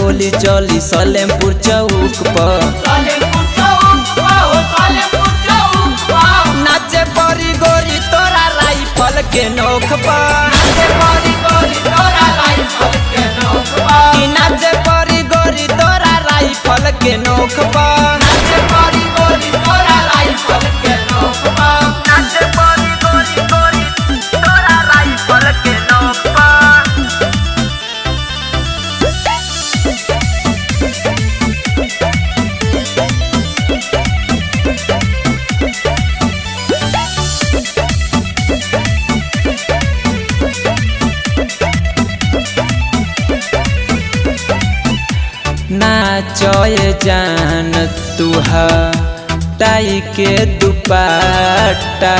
गोली चली सलेमपुर चौक पर। नाचे परी गोरी तोरा राइफल के नोक पर। नाचे परी गोरी तोरा राइफल के नोक पर। नाचे परी गोरी तोरा राइफल के नोक पर। नाचे परी गोरी तोरा राइफल के नोक पर। नाचे परी गोरी गोरी तोरा राइफल के नोक पर। नाचय जान तुहा टाई के दुपट्टा